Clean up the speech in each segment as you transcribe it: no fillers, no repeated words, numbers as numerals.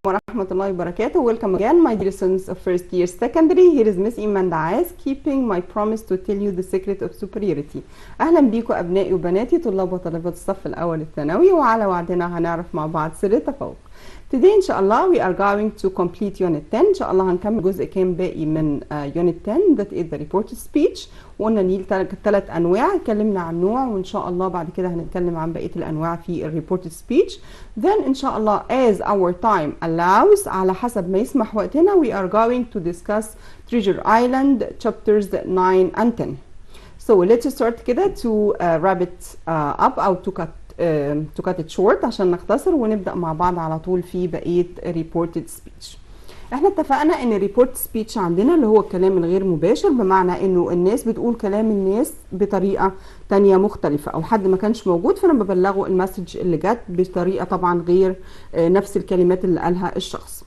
ورحمة الله وبركاته. Welcome again my dear students of first year secondary. Here is Miss Iman Daaz keeping my promise to tell you the secret of superiority. أهلا بيكم أبنائي وبناتي طلاب وطالبات الصف الأول الثانوي، وعلى وعدنا هنعرف مع بعض سر التفوق. Today إن شاء الله we are going to complete unit 10. إن شاء الله هنكمل جزء كام باقي من unit 10 that is the reported speech. وقلنا نيل 3 أنواع، اتكلمنا عن نوع، وإن شاء الله بعد كده هنتكلم عن بقية الأنواع في reported speech. Then إن شاء الله as our time allows على حسب ما يسمح وقتنا we are going to discuss Treasure Island chapters 9 and 10. So let's start كده to wrap it up أو to cut it short عشان نختصر ونبدأ مع بعض على طول في بقية reported speech. احنا اتفقنا ان reported speech عندنا اللي هو الكلام الغير مباشر، بمعنى انه الناس بتقول كلام الناس بطريقة تانية مختلفة، او حد ما كانش موجود فانا ببلغه المسج اللي جت بطريقة طبعا غير نفس الكلمات اللي قالها الشخص.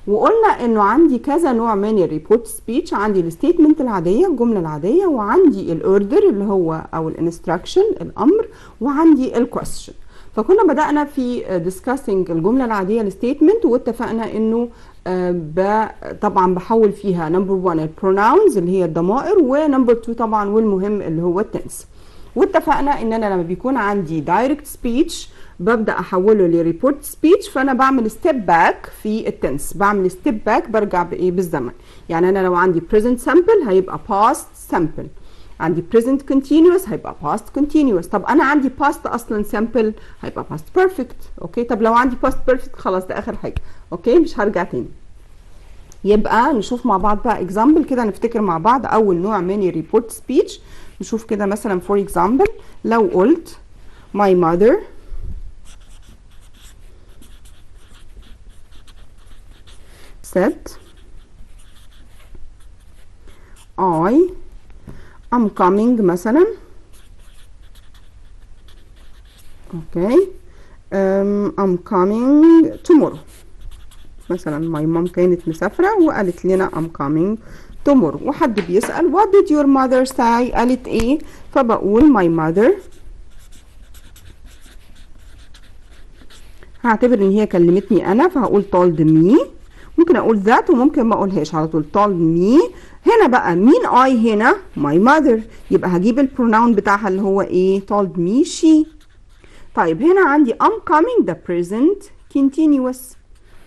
وقلنا انه عندي كذا نوع من الريبورت سبيتش، عندي الستيتمنت العاديه الجمله العاديه، وعندي الاوردر اللي هو او الانستراكشن الامر، وعندي الكويستشن. فكنا بدانا في discussing الجمله العاديه الستيتمنت، واتفقنا انه طبعا بحول فيها نمبر 1 البروناونز اللي هي الضمائر، ونمبر 2 طبعا والمهم اللي هو التنس. واتفقنا ان انا لما بيكون عندي دايركت سبيتش ببدا احوله لريبورت سبيتش، فانا بعمل ستيب باك في التنس، بعمل ستيب باك برجع بايه بالزمن. يعني انا لو عندي present simple هيبقى past simple، عندي present continuous هيبقى past continuous. طب انا عندي past اصلا simple هيبقى past perfect. اوكي، طب لو عندي past perfect خلاص ده اخر حاجه. اوكي، مش هرجع تاني. يبقى نشوف مع بعض بقى example كده، نفتكر مع بعض اول نوع من الريبورت سبيتش. نشوف كده مثلا for example لو قلت my mother said I am coming مثلا. okay I'm coming tomorrow مثلا. my mom كانت مسافرة وقالت لنا I'm coming tomorrow، وحد بيسأل what did your mother say، قالت ايه؟ فبقول my mother، هعتبر ان هي كلمتني انا فهقول told me، ممكن اقول that وممكن ما اقولهاش على طول told me. هنا بقى مين I هنا؟ my mother، يبقى هجيب البروناون بتاعها اللي هو ايه؟ told me she. طيب هنا عندي I'm coming ده present continuous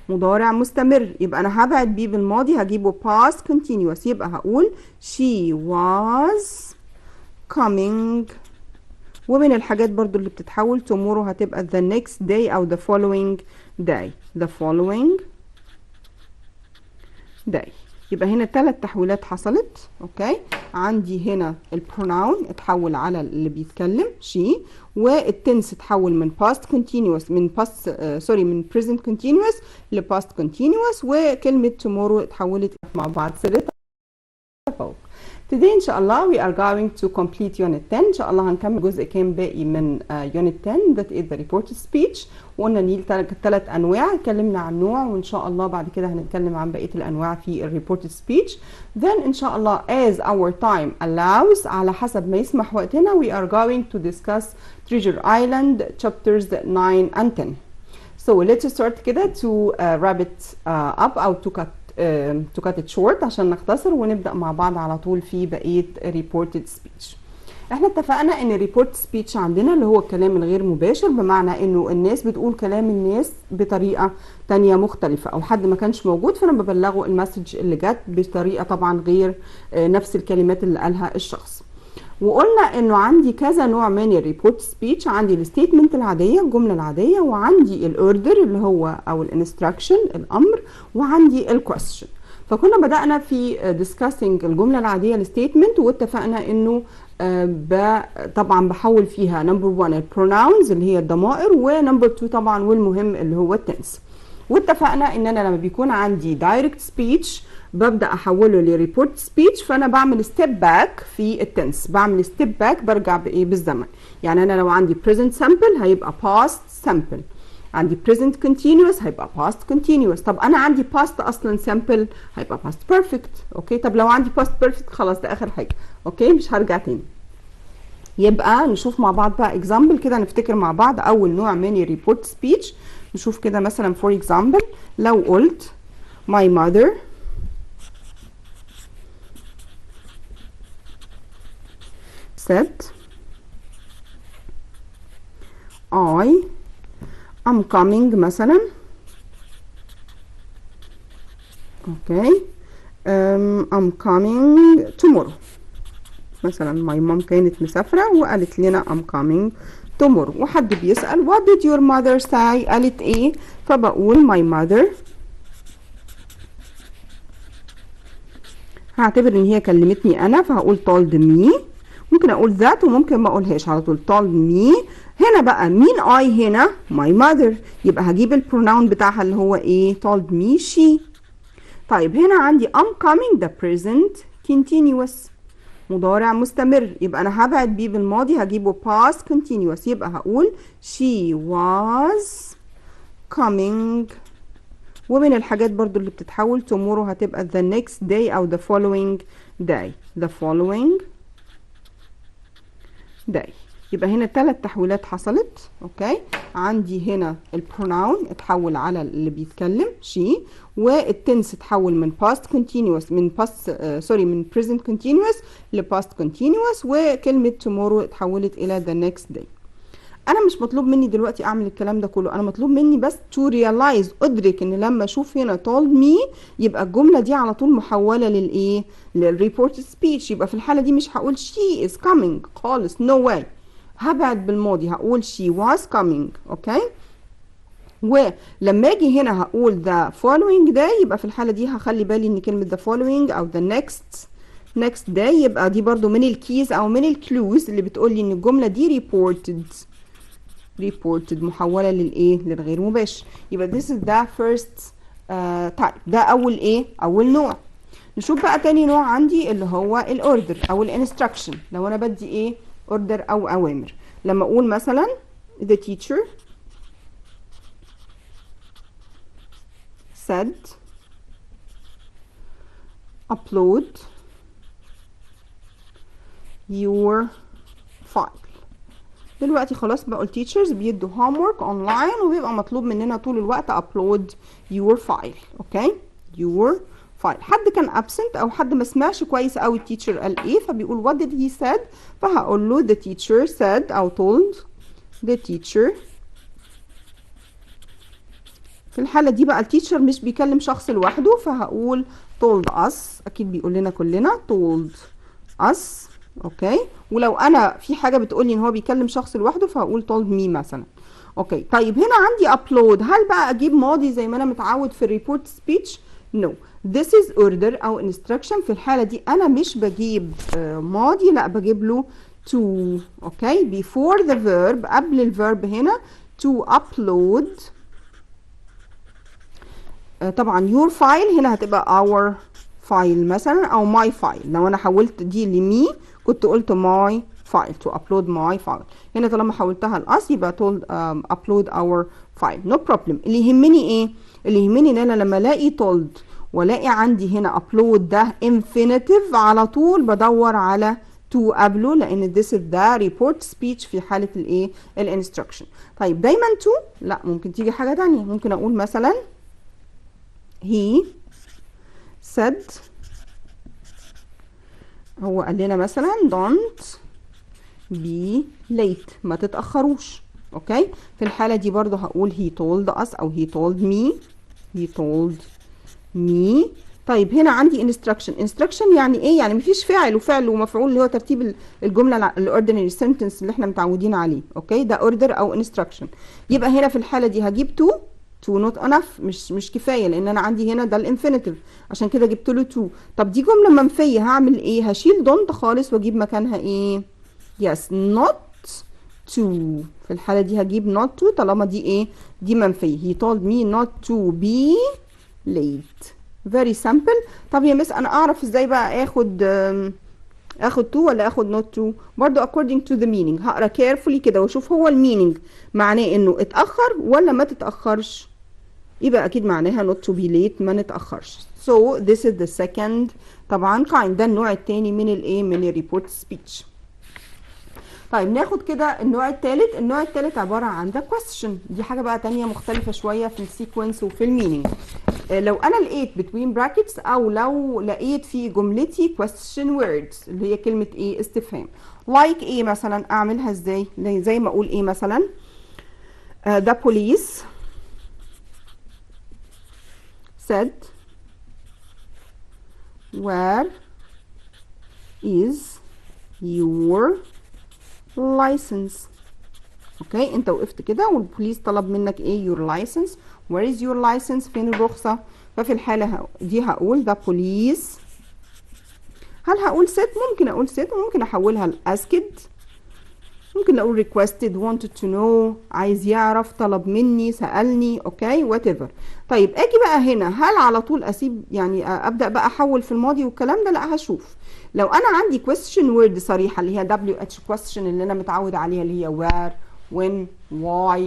مضارع مستمر، يبقى انا هبعد بيه بالماضي هجيبه past continuous، يبقى هقول she was coming. ومن الحاجات برضو اللي بتتحول tomorrow هتبقى the next day او the following day، the following day. يبقى هنا 3 تحويلات حصلت. اوكي، عندي هنا البروناون اتحول على اللي بيتكلم she، والتنس اتحول من past continuous من من present continuous ل past continuous، وكلمة tomorrow اتحولت مع بعض سر التفوق. Today إن شاء الله we are going to complete unit 10. إن شاء الله هنكمل جزء كام باقي من unit 10 that is the reported speech. وقلنا نيل 3 أنواع، اتكلمنا عن نوع، وإن شاء الله بعد كده هنتكلم عن بقية الأنواع في reported speech. Then إن شاء الله as our time allows على حسب ما يسمح وقتنا we are going to discuss Treasure Island chapters 9 and 10. So let's start كده to wrap it up أو to cut it short عشان نختصر ونبدأ مع بعض على طول في بقية reported speech. احنا اتفقنا ان reported speech عندنا اللي هو الكلام الغير مباشر، بمعنى انه الناس بتقول كلام الناس بطريقة تانية مختلفة، او حد ما كانش موجود فانا ببلغه المسج اللي جت بطريقة طبعا غير نفس الكلمات اللي قالها الشخص. وقلنا انه عندي كذا نوع من الريبورت سبيتش، عندي الستيتمنت العاديه الجمله العاديه، وعندي الاوردر اللي هو او الانستراكشن الامر، وعندي الكويستشن. فكنا بدانا في discussing الجمله العاديه الستيتمنت، واتفقنا انه طبعا بحول فيها نمبر 1 البروناونز اللي هي الضمائر، ونمبر 2 طبعا والمهم اللي هو التنس. واتفقنا ان انا لما بيكون عندي دايركت سبيتش ببدا احوله لريبورت سبيتش، فانا بعمل ستيب باك في التنس، بعمل ستيب باك برجع بايه بالزمن. يعني انا لو عندي present simple هيبقى past simple، عندي present continuous هيبقى past continuous. طب انا عندي past اصلا simple هيبقى past perfect. اوكي، طب لو عندي past perfect خلاص ده اخر حاجه. اوكي، مش هرجع تاني. يبقى نشوف مع بعض بقى example كده، نفتكر مع بعض اول نوع من الريبورت سبيتش. نشوف كده مثلا for example لو قلت my mother said I am coming مثلا. okay I'm coming tomorrow مثلا. my mom كانت مسافرة وقالت لنا I'm coming tomorrow، وحد بيسأل what did your mother say، قالت ايه؟ فبقول my mother، هعتبر ان هي كلمتني انا فهقول told me، ممكن اقول that وممكن ما اقولهاش على طول told me. هنا بقى مين I هنا؟ my mother، يبقى هجيب البروناون بتاعها اللي هو ايه؟ told me she. طيب هنا عندي I'm coming the present continuous مضارع مستمر، يبقى انا هبعد بيه بالماضي هجيبه past continuous، يبقى هقول she was coming. ومن الحاجات برضو اللي بتتحول tomorrow هتبقى the next day او the following day، the following day. يبقى هنا 3 تحويلات حصلت. اوكي، عندي هنا البروناون اتحول على اللي بيتكلم she، والتنس اتحول من past continuous من من present continuous ل past continuous، وكلمة tomorrow اتحولت الى the next day. انا مش مطلوب مني دلوقتي اعمل الكلام ده كله، انا مطلوب مني بس to realize، ادرك ان لما اشوف هنا told me يبقى الجملة دي على طول محولة للايه؟ للreported speech. يبقى في الحالة دي مش هقول she is coming خالص، no way، هبعد بالماضي هقول she was coming. اوكي، ولما اجي هنا هقول the following day يبقى في الحالة دي هخلي بالي ان كلمة the following او the next day يبقى دي برضو من الكيز او من الكلوز اللي بتقولي ان الجملة دي reported محولة للايه؟ للغير مباشر. يبقى this is the first type، ده اول ايه؟ اول نوع. نشوف بقى تاني نوع عندي اللي هو الاوردر او الانستراكشن. لو انا بدي ايه؟ اوردر او اوامر. لما اقول مثلا the teacher said upload your file. دلوقتي خلاص بقى التيتشرز بيدوا homework online وبيبقى مطلوب مننا طول الوقت upload your file. اوكي، your file. حد كان absent او حد ما سمعش كويس قوي التيتشر قال ايه، فبيقول what did he said، فهقول له the teacher said او told the teacher. في الحالة دي بقى التيتشر مش بيكلم شخص لوحده، فهقول told us، اكيد بيقول لنا كلنا told us. اوكي، ولو انا في حاجة بتقولي ان هو بيكلم شخص لوحده فهقول told me مثلا. اوكي، طيب هنا عندي upload، هل بقى اجيب ماضي زي ما انا متعود في الريبورت سبيتش؟ no، this is order او instruction. في الحالة دي انا مش بجيب ماضي، لا بجيب له to. اوكي، before the verb، قبل الفيرب هنا to upload. طبعا your file هنا هتبقى our file مثلا او my file. لو انا حولت دي لمي كنت قلت my file to upload my file. هنا طالما حولتها لاس يبقى told upload our file no problem. اللي يهمني ايه؟ اللي يهمني ان انا لما الاقي told والاقي عندي هنا upload ده infinitive على طول بدور على to قبله، لان this is the report speech في حالة الايه؟ الانستراكشن. طيب دايما to؟ لا، ممكن تيجي حاجة تانية. ممكن اقول مثلا he said، هو قال لنا مثلا don't be late، ما تتأخروش. اوكي، في الحالة دي برضو هقول he told us او he told me. طيب هنا عندي instruction يعني ايه؟ يعني مفيش فاعل وفعل ومفعول اللي هو ترتيب الجملة الاوردينري sentence اللي احنا متعودين عليه. اوكي، ده order او instruction. يبقى هنا في الحالة دي هجيب to not enough، مش كفايه، لان انا عندي هنا ده الانفينيتيف، عشان كده جبت له to. طب دي جمله منفيه هعمل ايه؟ هشيل don't خالص واجيب مكانها ايه؟ yes not to. في الحاله دي هجيب not to طالما دي ايه؟ دي منفيه. he told me not to be late. very simple. طب يا مس انا اعرف ازاي بقى اخد to ولا اخد not to؟ برضو according to the meaning هقرا carefully كده واشوف هو المينينج معناه انه اتاخر ولا ما تتاخرش. يبقى اكيد معناها not to be late، ما نتاخرش. so this is the second طبعا kind، ده النوع الثاني من الايه؟ من الريبورت سبيتش. طيب ناخد كده النوع الثالث. النوع الثالث عباره عن the question. دي حاجه بقى تانية مختلفه شويه في السيكونس وفي المينينج. لو انا لقيت between brackets او لو لقيت في جملتي question words اللي هي كلمه ايه؟ استفهام. like ايه مثلا؟ اعملها ازاي؟ زي ما اقول ايه مثلا؟ the police said where is your license. اوكي، انت وقفت كده والبوليس طلب منك ايه؟ your license. where is your license؟ فين الرخصة؟ ففي الحالة دي هقول the police. هل هقول said؟ ممكن اقول said وممكن احولها ل asked. ممكن اقول requested، wanted to know، عايز يعرف، طلب مني، سألني، اوكي whatever. طيب اجي بقى هنا، هل على طول اسيب يعني ابدأ بقى احول في الماضي والكلام ده؟ لا، هشوف. لو انا عندي question word صريحة اللي هي WH question اللي انا متعود عليها اللي هي where when why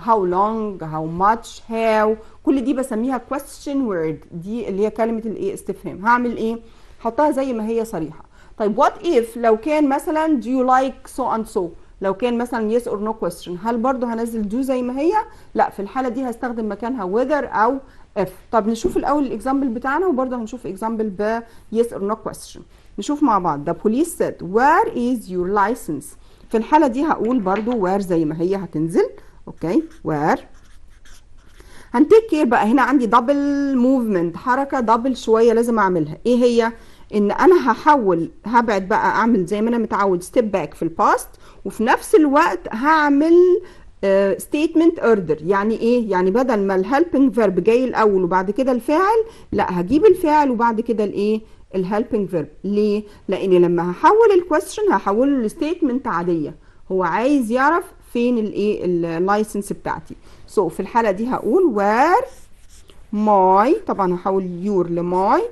how long how much how، كل دي بسميها question word. دي اللي هي كلمة الايه؟ استفهام. هعمل ايه؟ حطها زي ما هي صريحة. طيب what if لو كان مثلا do you like so and so؟ لو كان مثلا yes or no question، هل برضو هنزل do زي ما هي؟ لا، في الحالة دي هستخدم مكانها whether او if. طب نشوف الاول الاكزامبل بتاعنا وبرضو هنشوف اكزامبل ب yes or no question. نشوف مع بعض. the police said where is your license؟ في الحالة دي هقول برضو where زي ما هي هتنزل. اوكي where. هنتيك كير بقى، هنا عندي دبل موفمنت، حركة دبل شوية لازم اعملها. ايه هي؟ ان انا هبعد بقى، اعمل زي ما انا متعود ستيب باك في الباست، وفي نفس الوقت هعمل ستيتمنت اوردر. يعني ايه؟ يعني بدل ما الهيلبنج فيرب جاي الاول وبعد كده الفاعل، لا، هجيب الفاعل وبعد كده الايه؟ الهيلبنج فيرب. ليه؟ لان لما هحول الكويستشن هحوله لستيتمنت عاديه، هو عايز يعرف فين الايه؟ اللايسنس بتاعتي. سو في الحاله دي هقول where my، طبعا هحول your لماي،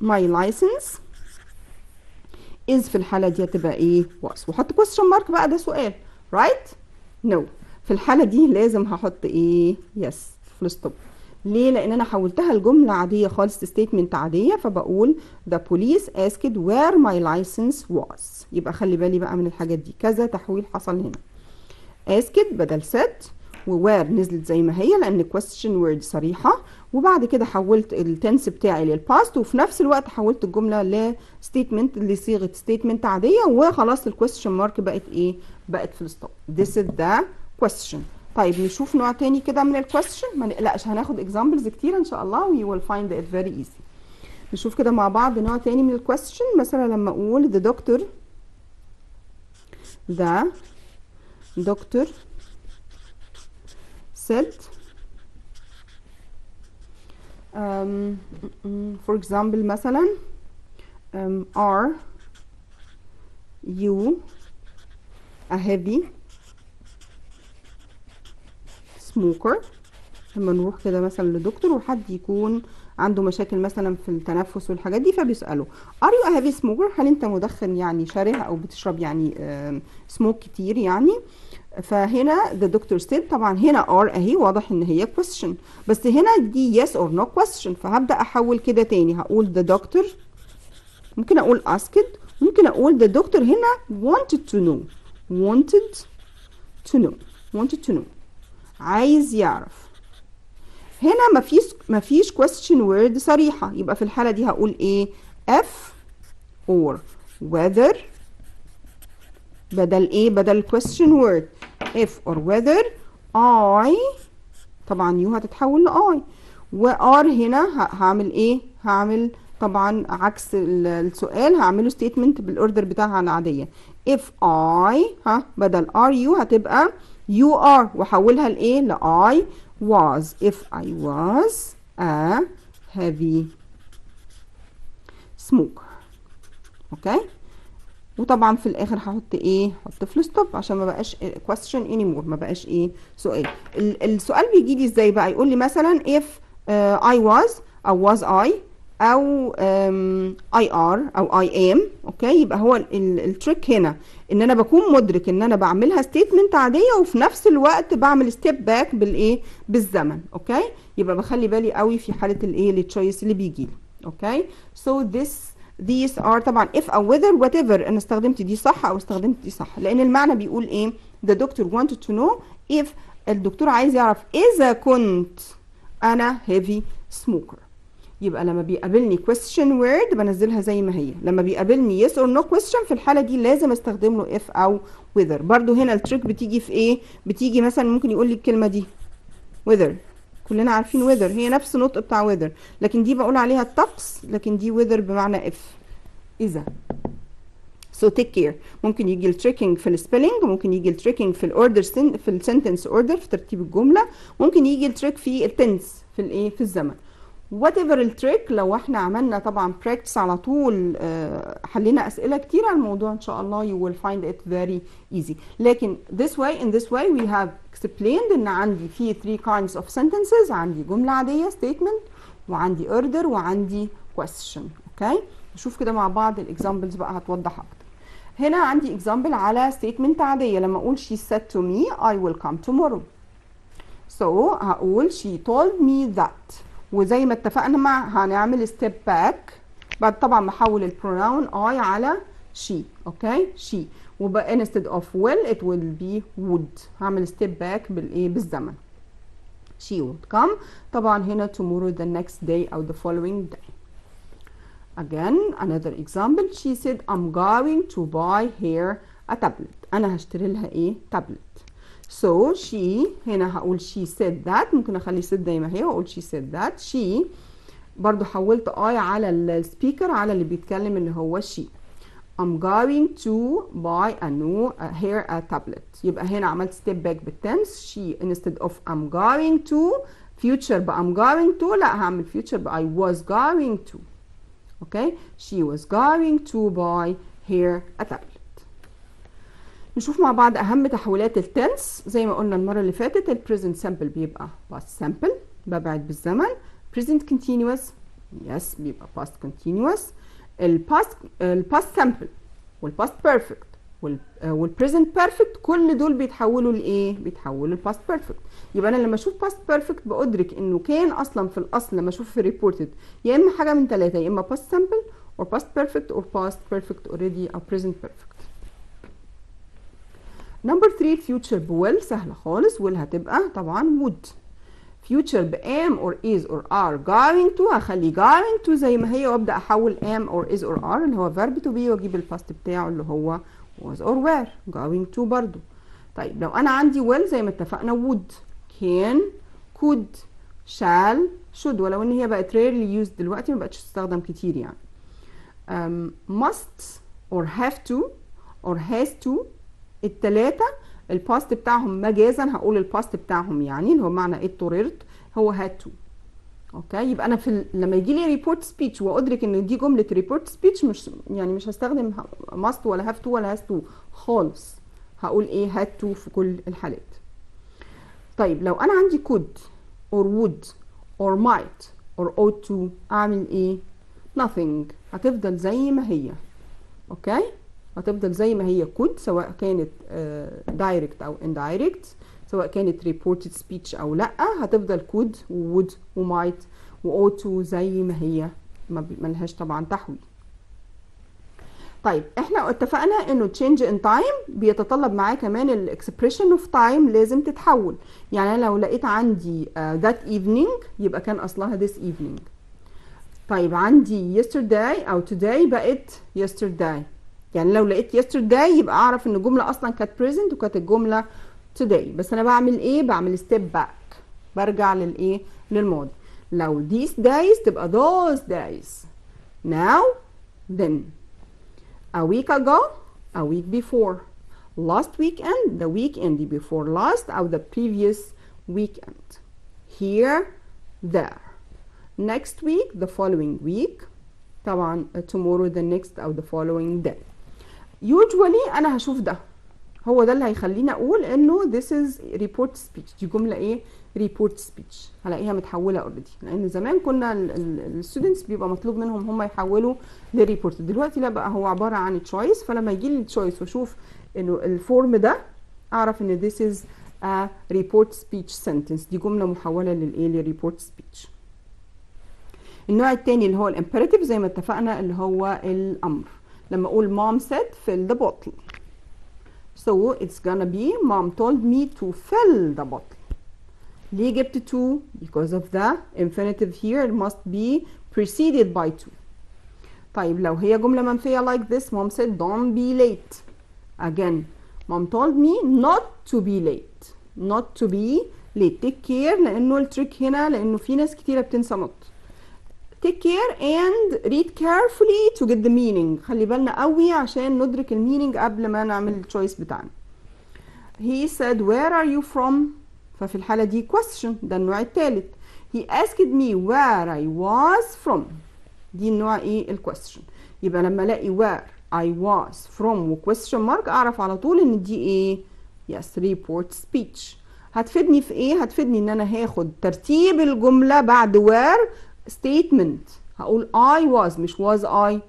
my license is. في الحالة دي هتبقى ايه؟ was. وحط question mark بقى، ده سؤال right؟ no. في الحالة دي لازم هحط ايه؟ yes full stop. ليه؟ لان انا حولتها لجملة عادية خالص، statement عادية، فبقول the police asked where my license was. يبقى خلي بالي بقى من الحاجات دي، كذا تحويل حصل هنا. asked بدل said، وwhere نزلت زي ما هي لان question word صريحة، وبعد كده حولت التنس بتاعي للباست، وفي نفس الوقت حولت الجملة لستيتمنت لصيغة ستيتمنت عادية، وخلاص الكويستشن مارك بقت ايه؟ بقت فول ستوب. This is the question. طيب نشوف نوع تاني كده من الكويستشن، ما نقلقش هناخد examples كتير ان شاء الله we will find it very easy. نشوف كده مع بعض نوع تاني من الكويستشن. مثلا لما اقول the doctor said for example مثلا are you a heavy smoker؟ لما نروح كده مثلا لدكتور وحد يكون عنده مشاكل مثلا في التنفس والحاجات دي، فبيسأله are you a heavy smoker؟ هل انت مدخن يعني شره او بتشرب يعني سموك كتير يعني؟ فهنا the doctor said، طبعا هنا are اهي واضح ان هي question، بس هنا دي yes or no question، فهبدأ احول كده تاني. هقول the doctor، ممكن اقول asked، ممكن اقول the doctor هنا wanted to know، عايز يعرف. هنا مفيش question word صريحة، يبقى في الحالة دي هقول ايه؟ if or whether بدل ايه؟ بدل question word if or whether I، طبعا you هتتحول ل I، و are هنا هعمل ايه؟ هعمل طبعا عكس السؤال، هعمله statement بالاوردر بتاعها العادية. if I بدل are you هتبقى you are، وحولها لايه؟ ل I was. if I was a heavy smoker. اوكي، وطبعا في الاخر هحط ايه؟ هحط فول ستوب عشان ما بقاش question anymore، ما بقاش ايه؟ سؤال. السؤال بيجي لي ازاي بقى؟ يقول لي مثلا if I was او was I او I are او I am. اوكي، يبقى هو التريك هنا ان انا بكون مدرك ان انا بعملها ستيتمنت عاديه وفي نفس الوقت بعمل ستيب باك بالايه؟ بالزمن. اوكي، يبقى بخلي بالي قوي في حاله الايه؟ التشويس اللي بيجي لي. اوكي، so these are طبعا if او whether whatever انا استخدمت دي صح او استخدمت دي صح، لان المعنى بيقول ايه؟ the doctor wanted to know if الدكتور عايز يعرف اذا كنت انا heavy smoker. يبقى لما بيقابلني question word بنزلها زي ما هي، لما بيقابلني yes or no question في الحالة دي لازم استخدم له if او whether. برضو هنا التريك بتيجي في ايه؟ بتيجي مثلا ممكن يقول لي الكلمة دي whether، كلنا عارفين whether هي نفس النطق بتاع weather، لكن دي بقول عليها الطقس، لكن دي weather بمعنى if، إذا. so take care. ممكن يجي التريكنج في السبيلنج، ممكن يجي التريكنج في الاوردر في السنتنس اوردر في ترتيب الجملة، ممكن يجي التريك في التنس في الايه في الزمن. whatever التريك لو احنا عملنا طبعا practice على طول حلينا اسئله كتير على الموضوع ان شاء الله you will find it very easy. لكن in this way we have explained ان عندي في 3 kinds of sentences، عندي جمله عاديه statement، وعندي order، وعندي question. اوكي نشوف كده مع بعض الاكزامبلز بقى هتوضح اكتر. هنا عندي example على statement عاديه، لما اقول she said to me I will come tomorrow. so هقول she told me that، وزي ما اتفقنا هنعمل step back بعد طبعا ما احول البروناون I على she. اوكي she، وبقى instead of will it will be would، هعمل step back بالايه بالزمن. she would come طبعا هنا tomorrow the next day او the following day. again another example she said I'm going to buy her a tablet. انا هشتري لها ايه؟ تابلت. so she هنا هقول she said that، ممكن اخلي said زي ما هي واقول she said that. she برضو حولت I على السبيكر على اللي بيتكلم اللي هو she. I'm going to buy her a tablet. يبقى هنا عملت step back بالتنس. she instead of I'm going to future ب I'm going to، لا هعمل future ب I was going to. اوكي she was going to buy her a tablet. نشوف مع بعض اهم تحويلات التنس. زي ما قلنا المره اللي فاتت البريزنت سامبل بيبقى past simple ببعد بالزمن، present continuous yes بيبقى past continuous، الباست سامبل والباست بيرفكت والبريزنت بيرفكت كل دول بيتحولوا لايه؟ بيتحولوا لباست بيرفكت. يبقى انا لما اشوف باست بيرفكت بادرك انه كان اصلا في الاصل لما اشوف في ريبورتد يا اما حاجه من ثلاثه، يا اما باست سامبل or past perfect or past perfect already او present perfect. نمبر 3 future بويل سهله خالص، will هتبقى طبعا would. future ب am or is or are going to هخلي going to زي ما هي وابدا احول am or is or are اللي هو verb to be واجيب الباست بتاعه اللي هو was or were going to برضو. طيب لو انا عندي will زي ما اتفقنا would can could shall should، ولو ان هي بقت rarely used دلوقتي ما بقتش تستخدم كتير يعني. must or have to or has to التلاتة الباست بتاعهم مجازا هقول الباست بتاعهم يعني اللي هو معنى اضطررت هو had to. اوكي يبقى انا لما يجي لي ريبورت سبيتش وادرك ان دي جمله ريبورت سبيتش مش هستخدم must ولا have to ولا has to خالص، هقول ايه had to في كل الحالات. طيب لو انا عندي could or would or might or ought to اعمل ايه؟ nothing هتفضل زي ما هي. اوكي هتفضل زي ما هي could سواء كانت direct او indirect، سواء كانت reported speech او لا هتفضل could و would و might و ought to زي ما هي ملهاش طبعا تحويل. طيب احنا اتفقنا انه change in time بيتطلب معاه كمان ال expression of time لازم تتحول. يعني انا لو لقيت عندي that evening يبقى كان اصلها this evening. طيب عندي yesterday او today بقت yesterday، يعني لو لقيت yesterday يبقى اعرف ان الجمله اصلا كانت present وكانت الجمله today، بس انا بعمل ايه؟ بعمل step back برجع للايه؟ للماضي. لو these days تبقى those days، now then، a week ago a week before، last weekend the weekend before last او the previous weekend، here there، next week the following week، طبعا tomorrow the next او the following day. usually انا هشوف ده هو ده اللي هيخليني اقول انه this is report speech، دي جمله ايه؟ report speech، هلاقيها متحوله اوريدي، لان زمان كنا الستودنتس بيبقى مطلوب منهم هم يحولوا لريبورت، دلوقتي لا بقى هو عباره عن تشويس، فلما يجي لي التشويس واشوف انه الفورم ده اعرف ان this is a report speech sentence، دي جمله محوله للايه؟ لريبورت speech. النوع التاني اللي هو الامبيراتيف زي ما اتفقنا اللي هو الامر. لما اقول mom said fill the bottle. So it's gonna be mom told me to fill the bottle. ليه جبت to؟ because of the infinitive here must be preceded by to. طيب لو هي جملة منفية like this mom said don't be late. Again mom told me not to be late. not to be late. take care لأنه التريك هنا لأنه في ناس كتيرة بتنسى not. take care and read carefully to get the meaning. خلي بالنا قوي عشان ندرك المينينج قبل ما نعمل التشويس بتاعنا. he said where are you from؟ ففي الحالة دي question، ده النوع الثالث. he asked me where I was from. دي النوع ايه؟ الquestion. يبقى لما الاقي where I was from و question mark اعرف على طول ان دي ايه؟ yes report speech. هتفيدني في ايه؟ هتفيدني ان انا هاخد ترتيب الجملة بعد where statement. هقول I was مش was I.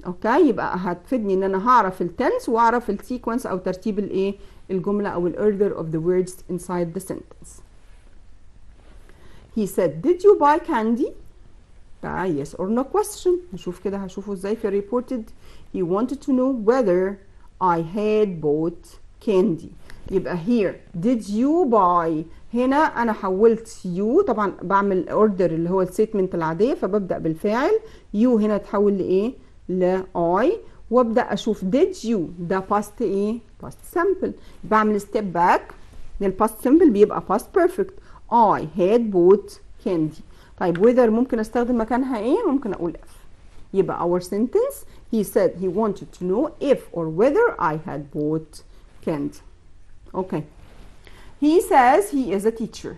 اوكي، يبقى هتفيدني ان انا هعرف التنس واعرف السيكونس او ترتيب الايه؟ الجملة او order of the words inside the sentence. He said did you buy candy؟ ده yes or no question. نشوف كده هشوفه ازاي في reported. He wanted to know whether I had bought candy. يبقى here did you buy، هنا انا حولت you، طبعا بعمل order اللي هو الستيتمنت العادية فببدأ بالفاعل. you هنا تحول لايه؟ ل I، وابدأ اشوف did you ده past ايه؟ past simple. بعمل step back للpast simple بيبقى past perfect. I had bought candy. طيب whether ممكن استخدم مكانها ايه؟ ممكن اقول if. يبقى our sentence he said he wanted to know if or whether I had bought candy. Okay. He says he is a teacher.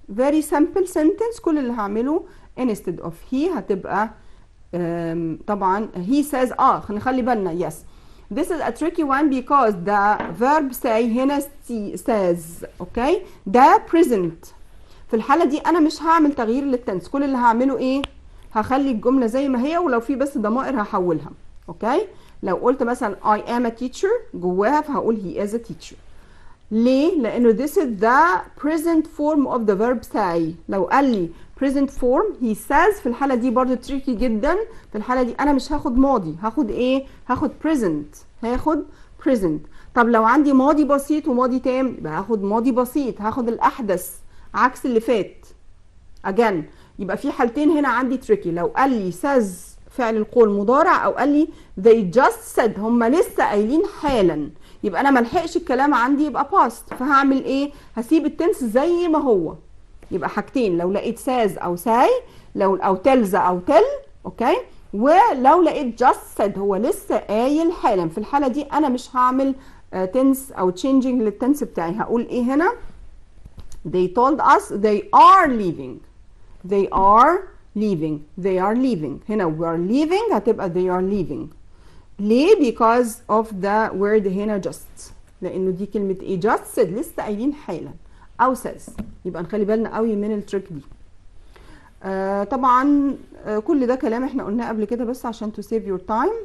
Very simple sentence. كل اللي هعمله instead of he هتبقى طبعا he says نخلي بالنا yes. This is a tricky one because the verb say هنا says. okay. ده present. في الحالة دي أنا مش هعمل تغيير للتنس. كل اللي هعمله إيه؟ هخلي الجملة زي ما هي ولو في بس ضمائر هحولها. اوكي. لو قلت مثلا I am a teacher جواها فهقول he is a teacher. ليه؟ لأنه this is the present form of the verb say. لو قال لي present form he says في الحالة دي برضو تريكي جدا. في الحالة دي أنا مش هاخد ماضي، هاخد إيه؟ هاخد present. هاخد present. طب لو عندي ماضي بسيط وماضي تام يبقى هاخد ماضي بسيط، هاخد الأحدث عكس اللي فات. again يبقى في حالتين هنا عندي تريكي. لو قال لي says فعل القول مضارع، أو قال لي they just said هم لسه قايلين حالا، يبقى انا ملحقش الكلام عندي يبقى past. فهعمل ايه؟ هسيب التنس زي ما هو. يبقى حاجتين، لو لقيت says او say، لو او tells او tell. اوكي. ولو لقيت just said هو لسه قايل حالا، في الحاله دي انا مش هعمل تنس او changing للتنس بتاعي. هقول ايه هنا؟ they told us they are leaving. they are leaving. they are leaving. هنا we are leaving هتبقى they are leaving. ليه؟ because of the word هنا just، لأنه دي كلمة إيه؟ just said لسه قايلين حالا، أو says. يبقى نخلي بالنا قوي من التريك دي. طبعا كل ده كلام احنا قلناه قبل كده بس عشان to save your time.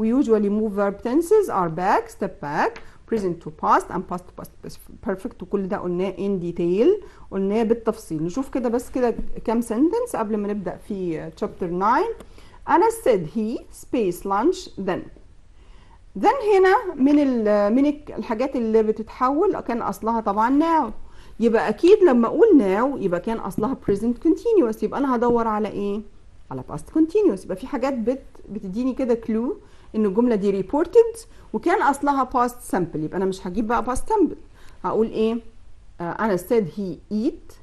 we usually move verb tenses are back, step back, present to past and past to past perfect. وكل ده قلناه in detail، قلناه بالتفصيل. نشوف كده بس كده كام sentence قبل ما نبدأ في chapter 9. أنا said he space lunch then. then هنا من الحاجات اللي بتتحول كان أصلها طبعا now. يبقى أكيد لما أقول now يبقى كان أصلها present continuous. يبقى أنا هدور على إيه؟ على past continuous. يبقى في حاجات بتديني كده clue إن الجملة دي reported وكان أصلها past simple. يبقى أنا مش هجيب بقى past simple. هقول إيه؟ أنا said he eat,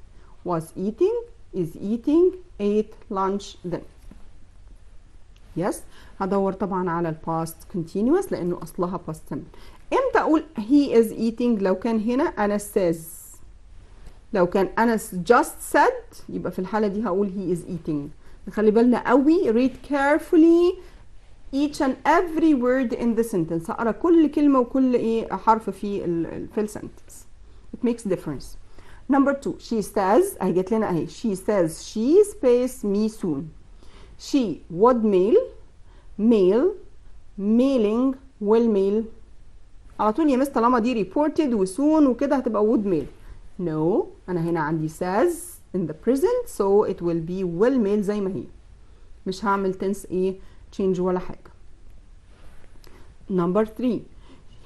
was eating, is eating, ate lunch then. yes. هدور طبعا على الباست continuous لانه اصلها past simple. امتى اقول he is eating؟ لو كان هنا انا says. لو كان انا just said يبقى في الحاله دي هقول he is eating. نخلي بالنا قوي. read carefully each and every word in the sentence. هقرا كل كلمه وكل ايه حرف في السنتنس. it makes difference. number 2 she says جت لنا اهي. she says she space me soon. she would mail, mail, mailing, will mail. على طول يا مس طالما دي reported وسون وكده هتبقى would mail. no. أنا هنا عندي says in the present so it will be will mail زي ما هي. مش هعمل tense ايه change ولا حاجة. Number 3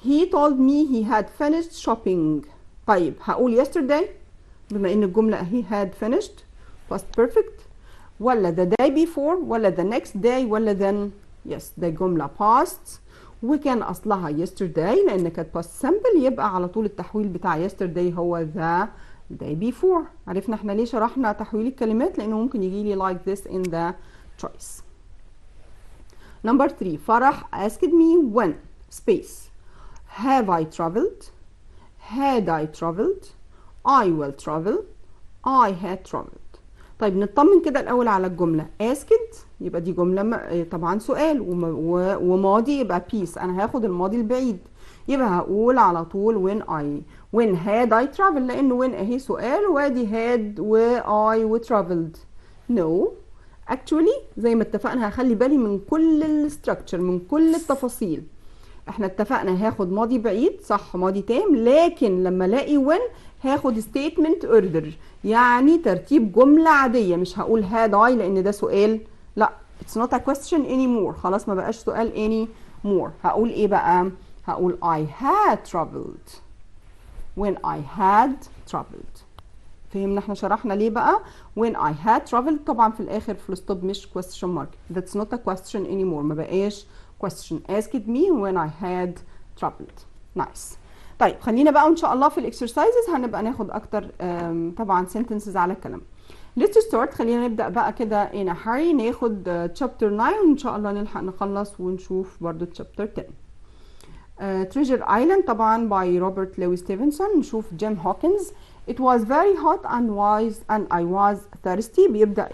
he told me he had finished shopping. طيب هقول yesterday بما ان الجملة he had finished past perfect، ولا the day before، ولا the next day، ولا then. yes ده جملة past وكان اصلها yesterday لان كانت past simple، يبقى على طول التحويل بتاع yesterday هو the day before. عرفنا احنا ليه شرحنا تحويل الكلمات؟ لانه ممكن يجي لي like this in the choice. Number 3 فرح asked me when space have I traveled، had I traveled، I will travel، I had traveled. طيب نطمن كده الأول على الجملة asked، يبقى دي جملة طبعا سؤال، وماضي يبقى peace، أنا هاخد الماضي البعيد، يبقى هقول على طول when had I traveled، لأنه when أهي سؤال وادي had و I و traveled. no actually زي ما اتفقنا هخلي بالي من كل الستراكشر، من كل التفاصيل. احنا اتفقنا هاخد ماضي بعيد صح، ماضي تام، لكن لما الاقي when هاخد statement order، يعني ترتيب جملة عادية، مش هقول had I لان ده سؤال، لا it's not a question anymore، خلاص ما بقاش سؤال anymore. هقول ايه بقى؟ هقول I had traveled when I had traveled. فهمنا احنا شرحنا ليه بقى when I had traveled، طبعا في الاخر full stop مش question mark، that's not a question anymore، ما بقاش question. asked me when I had traveled. nice. طيب خلينا بقى ان شاء الله في الاكسرسايزز هنبقى ناخد اكتر طبعا sentences على الكلام. let's start. خلينا نبدا بقى كده in a hurry، ناخد chapter 9 وان شاء الله نلحق نخلص ونشوف برضو chapter 10. treasure island طبعا by Robert Louis Stevenson. نشوف جيم هوكنز. it was very hot and I was thirsty. بيبدأ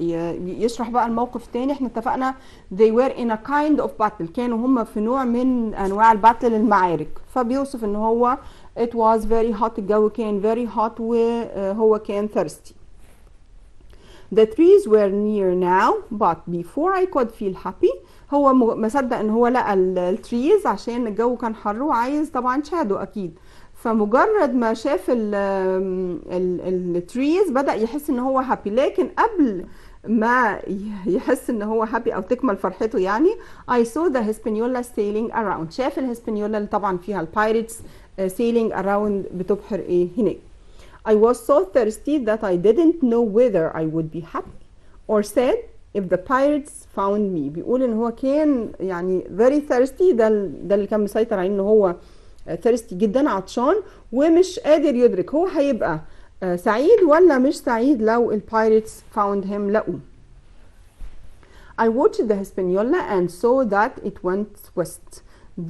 يشرح بقى الموقف تاني. احنا اتفقنا they were in a kind of battle، كانوا هم في نوع من انواع الباتل، المعارك، فبيوصف ان هو it was very hot، الجو كان very hot وهو كان thirsty. the trees were near now but before I could feel happy. هو ما صدق ان هو لقى التريز عشان الجو كان حر وعايز طبعا شادو اكيد، فمجرد ما شاف التريز بدأ يحس ان هو هابي، لكن قبل ما يحس ان هو هابي او تكمل فرحته يعني I saw the Hispaniola sailing around. شاف الهسبانيولا اللي طبعا فيها البايرتس sailing around، بتبحر ايه هناك. I was so thirsty that I didn't know whether I would be happy or sad if the pirates found me. بيقول ان هو كان يعني very thirsty، ده اللي كان مسيطر عليه، ان هو thirsty جدا، عطشان ومش قادر يدرك هو هيبقى سعيد ولا مش سعيد لو البايرتس found him لقوه. I watched the Hispaniola and saw that it went west,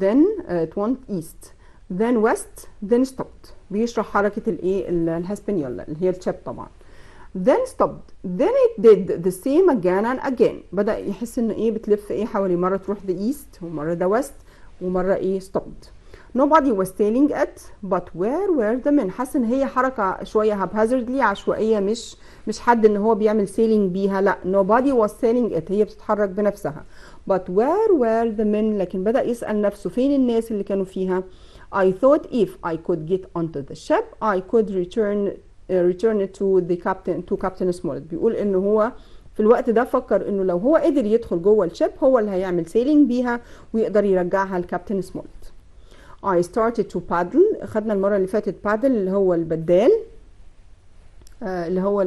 then it went east, then west, then stopped. بيشرح حركة الايه الهسبانيولا اللي هي الشاب طبعا. then stopped, then it did the same again and again. بدأ يحس ان ايه بتلف ايه حوالي، مرة تروح the east ومرة the west ومرة ايه stopped. nobody was sailing it but where were the men. حاسس ان هي حركة شوية haphazardly، عشوائية، مش حد ان هو بيعمل sailing بيها، لا nobody was sailing it، هي بتتحرك بنفسها. but where were the men، لكن بدأ يسأل نفسه فين الناس اللي كانوا فيها. I thought if I could get onto the ship I could return it to Captain Smollett. بيقول ان هو في الوقت ده فكر انه لو هو قدر يدخل جوه الشيب هو اللي هيعمل سيلينج بيها ويقدر يرجعها لكابتن سمولت. I started to paddle. خدنا المرة اللي فاتت paddle اللي هو البدال، اللي هو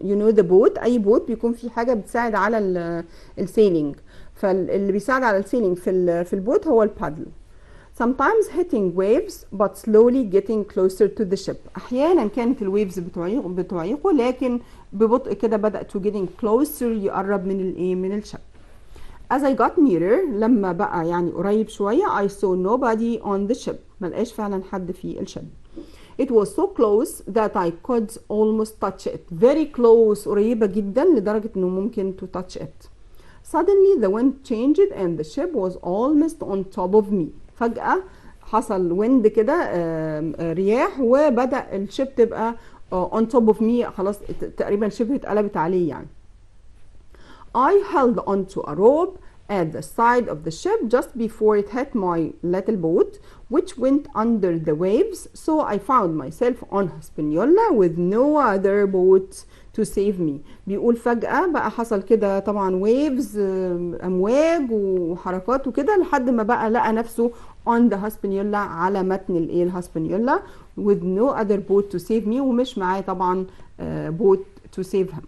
you know the boat، اي بوت بيكون في حاجة بتساعد على السيلينج، فاللي بيساعد على السيلينج في البوت هو البادل. sometimes hitting waves but slowly getting closer to the ship. احيانا كانت الويفز بتعيقه لكن ببطء كده بدأ to getting closer، يقرب من الايه من الشب. as I got nearer، لما بقى يعني قريب شوية I saw nobody on the ship، ملقاش فعلا حد في الشب. it was so close that I could almost touch it. very close، قريبة جدا لدرجة انه ممكن to touch it. suddenly the wind changed and the ship was almost on top of me. فجأة حصل ويند كده رياح وبدأ الشيب تبقى on top of me، خلاص تقريبا شبه اتقلبت عليه يعني. I held onto a rope at the side of the ship just before it hit my little boat which went under the waves, so I found myself on Hispaniola with no other boat to save me. بيقول فجأة بقى حصل كده طبعا waves أمواج وحركات وكده لحد ما بقى لقى نفسه on the Hispaniola على متن الايه الهاسبانيولا with no other boat to save me ومش معاه طبعا boat to save him.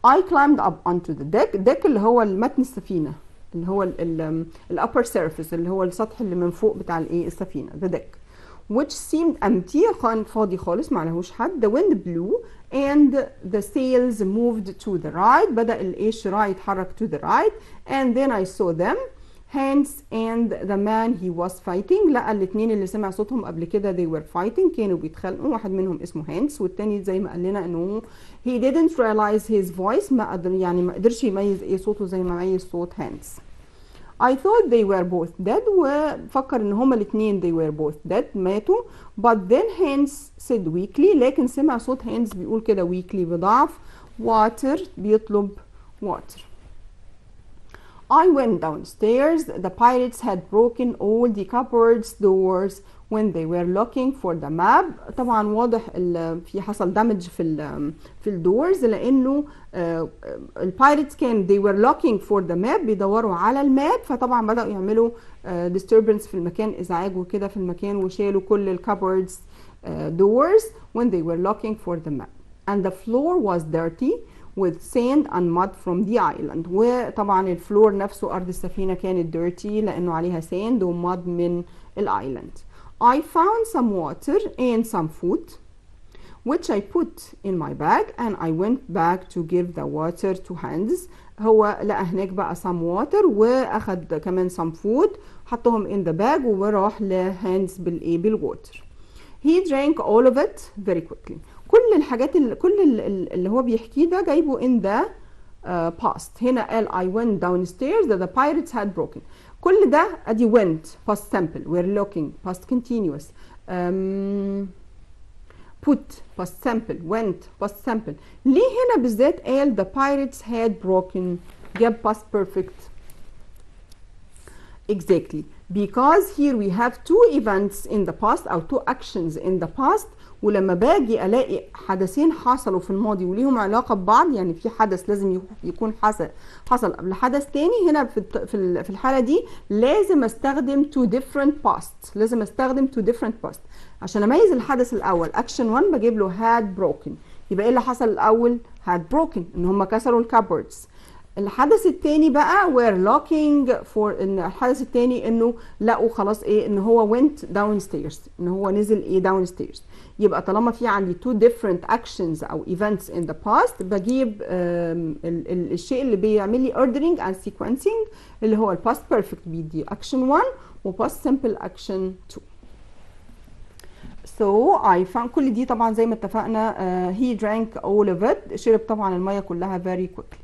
I climbed up onto the deck اللي هو متن السفينة اللي هو ال upper surface اللي هو السطح اللي من فوق بتاع الايه السفينة the deck which seemed empty كان فاضي خالص معلهوش حد. The wind blew and the sails moved to the right بدأ الايه الشراع يتحرك to the right and then I saw them Hans and the man he was fighting. لقى الاثنين اللي سمع صوتهم قبل كده they were fighting كانوا بيتخانقوا. واحد منهم اسمه هانس والتاني زي ما قال لنا انه he didn't realize his voice ما قدرش يميز ايه صوته زي ما ميز صوت هانس. I thought they were both dead وفكر ان هما الاثنين they were both dead ماتوا. But then Hans said weakly لكن سمع صوت هانس بيقول كده weakly بضعف water بيطلب water. I went downstairs. The pirates had broken all the cupboards doors when they were looking for the map. طبعا واضح في حصل damage في الدورز لانه البايرتس كان they were looking for the map بيدوروا على الماب فطبعا بدأوا يعملوا disturbance في المكان ازعاج وكده في المكان وشالوا كل الكابوردز doors when they were looking for the map and the floor was dirty with sand and mud from the island. وطبعا الفلور نفسه أرض السفينة كانت dirty لأنه عليها sand ومud من الآيلاند. I found some water and some food which I put in my bag and I went back to give the water to Hans. هو لقى هناك بقى some water وأخد كمان some food حطهم in the bag وراح لهانز بالواتر. He drank all of it very quickly. كل الحاجات اللي هو بيحكيه ده جايبه in the past. هنا قال I went downstairs that the pirates had broken. كل ده ادي went past simple we're looking past continuous put past simple went past simple. ليه هنا بالذات قال the pirates had broken جاب past perfect exactly because here we have two events in the past أو two actions in the past ولما باجي الاقي حدثين حصلوا في الماضي وليهم علاقه ببعض يعني في حدث لازم يكون حصل قبل حدث تاني هنا في الحاله دي لازم استخدم two different past لازم استخدم two different past عشان اميز الحدث الاول action 1 بجيب له had broken يبقى ايه اللي حصل الاول had broken ان هم كسروا الكابوردز. الحدث التاني بقى we're looking for ان الحدث التاني انه لقوا خلاص ايه ان هو went downstairs ان هو نزل ايه downstairs. يبقى طالما في عندي two different actions او events in the past بجيب الشيء اللي بيعمل لي ordering and sequencing اللي هو past perfect بيدي action 1 و past simple action 2. So I found كل دي طبعا زي ما اتفقنا he drank all of it شرب طبعا المية كلها very quickly.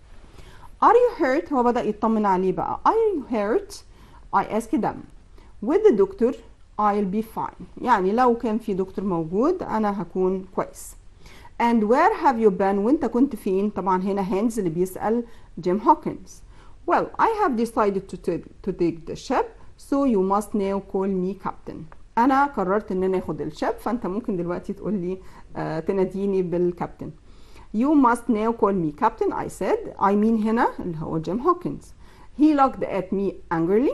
Are you hurt؟ هو بدأ يطمن عليه بقى. Are you hurt؟ I asked them. With the doctor I'll be fine. يعني لو كان في دكتور موجود أنا هكون كويس. And where have you been؟ وأنت كنت فين؟ طبعا هنا هانز اللي بيسأل جيم هوكنز. Well, I have decided to take the ship, so you must now call me captain. أنا قررت إن أنا آخد الشيب فأنت ممكن دلوقتي تقول لي تناديني بالكابتن. You must now call me captain, I said. I mean هنا اللي هو جيم هوكنز. He looked at me angrily.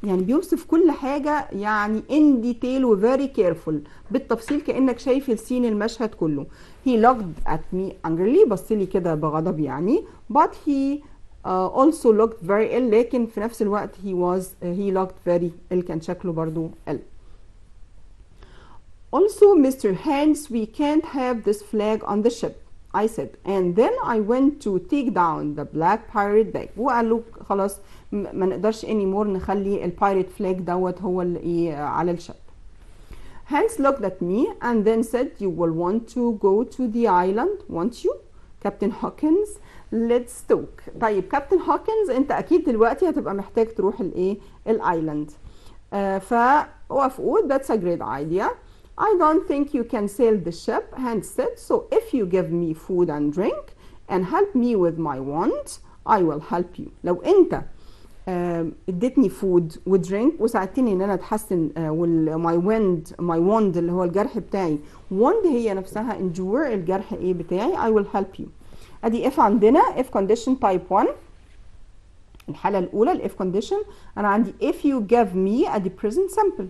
يعني بيوصف كل حاجة يعني in detail و very careful بالتفصيل كأنك شايف السين المشهد كله. He looked at me angrily بصلي كده بغضب يعني. But he also looked very ill لكن في نفس الوقت he looked very ill كان شكله برضو ill. Also Mr. Hans, we can't have this flag on the ship. I said, and then I went to take down the black pirate flag. وقال له خلاص ما نقدرش anymore نخلي البايرت فلاج دوت هو اللي ايه على الشب. Hans looked at me and then said, you will want to go to the island, won't you? Captain Hawkins, let's talk. طيب كابتن هوكنز انت اكيد دلوقتي هتبقى محتاج تروح الايه الايلاند. فوافقوا that's a great idea. I don't think you can sail the ship, Hans said, so if you give me food and drink and help me with my wants, I will help you. لو انت ادتني فود ودرينك وساعدتني ان انا اتحسن. ماي وند اللي هو الجرح بتاعي، وند هي نفسها endure الجرح ايه بتاعي. I will help you. ادي if عندنا if condition type 1 الحالة الأولى ال if condition. أنا عندي if you give me ادي present simple.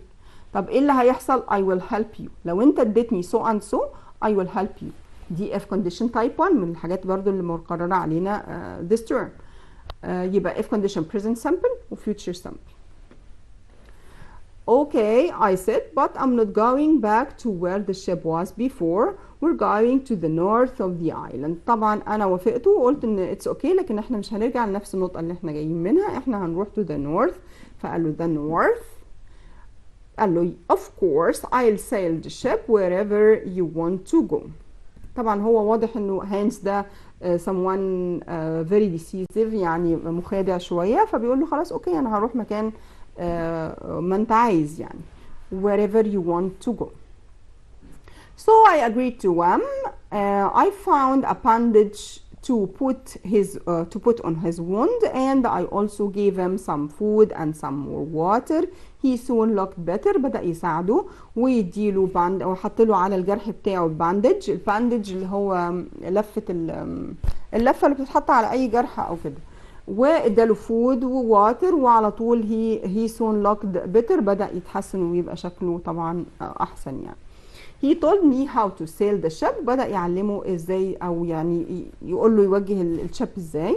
طب ايه اللي هيحصل؟ I will help you. لو انت اديتني so and so I will help you. دي if condition type 1 من الحاجات برضو اللي مقررة علينا this term. يبقى if condition present simple و future simple. Okay, I said, but I'm not going back to where the ship was before. We're going to the north of the island. طبعا أنا وافقت وقلت إن it's okay، لكن إحنا مش هنرجع لنفس النقطة اللي إحنا جايين منها، إحنا هنروح to the north. فقال له the north. قال له of course I'll sail the ship wherever you want to go. طبعا هو واضح إنه هانس ده someone very decisive، يعني مخادع شوية، فبيقول له خلاص اوكي انا هروح مكان ما انت عايز يعني wherever you want to go. So I agreed to him. I found a bandage to put on his wound, and I also gave him some food and some more water. He soon looked better. بدأ يساعده ويديله باند او حط له على الجرح بتاعه الباندج. الباندج اللي هو لفة اللفة اللي بتتحط على اي جرح او كده، واداله فود وواتر، وعلى طول he soon looked better بدأ يتحسن ويبقى شكله طبعا احسن يعني. He told me how to sail the ship. بدأ يعلمه ازاي او يعني يقول له يوجه الشيب ازاي.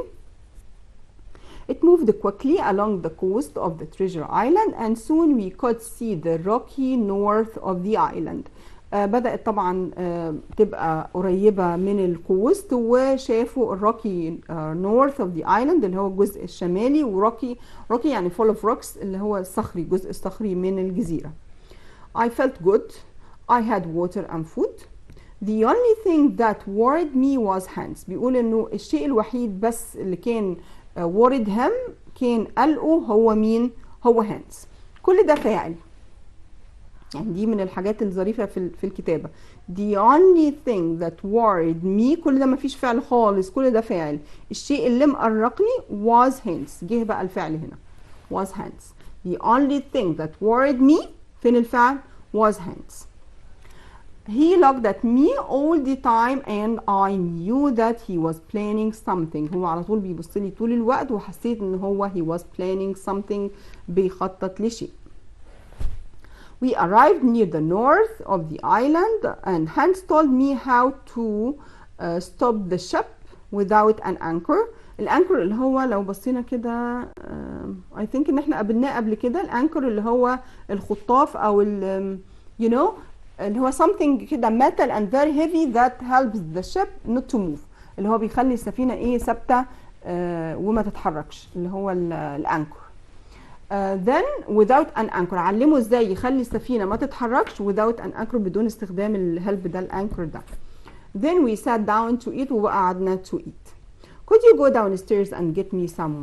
It moved quickly along the coast of the treasure island and soon we could see the rocky north of the island. بدأت طبعا تبقى قريبة من الكوست، وشافوا الروكي north of the island اللي هو الجزء الشمالي، وروكي يعني full of rocks اللي هو الصخري، الجزء الصخري من الجزيرة. I felt good. I had water and food. The only thing that worried me was Hans. بيقول انه الشيء الوحيد بس اللي كان worried him كان قلقه هو مين؟ هو هانس. كل ده فاعل، يعني دي من الحاجات الظريفة في الكتابة. The only thing that worried me، كل ده مفيش فعل خالص، كل ده فاعل. الشيء اللي مقرقني was Hans. جه بقى الفعل هنا was Hans. The only thing that worried me، فين الفعل؟ was Hans. He looked at me all the time and I knew that he was planning something. هو على طول بيبص لي طول الوقت، وحسيت ان هو he was planning something، بيخطط لشيء. We arrived near the north of the island and Hans told me how to stop the ship without an anchor. الانكر اللي هو لو بصينا كده I think ان احنا قابلناه قبل كده. الانكر اللي هو الخطاف او you know اللي هو something كده metal and very heavy that helps the ship not to move، اللي هو بيخلي السفينة ايه ثابتة وما تتحركش، اللي هو الانكر. then without an anchor علمه ازاي يخلي السفينة ما تتحركش without an anchor، بدون استخدام الهلب ده الانكر ده. then we sat down to eat، وقعدنا to eat. could you go downstairs and get me some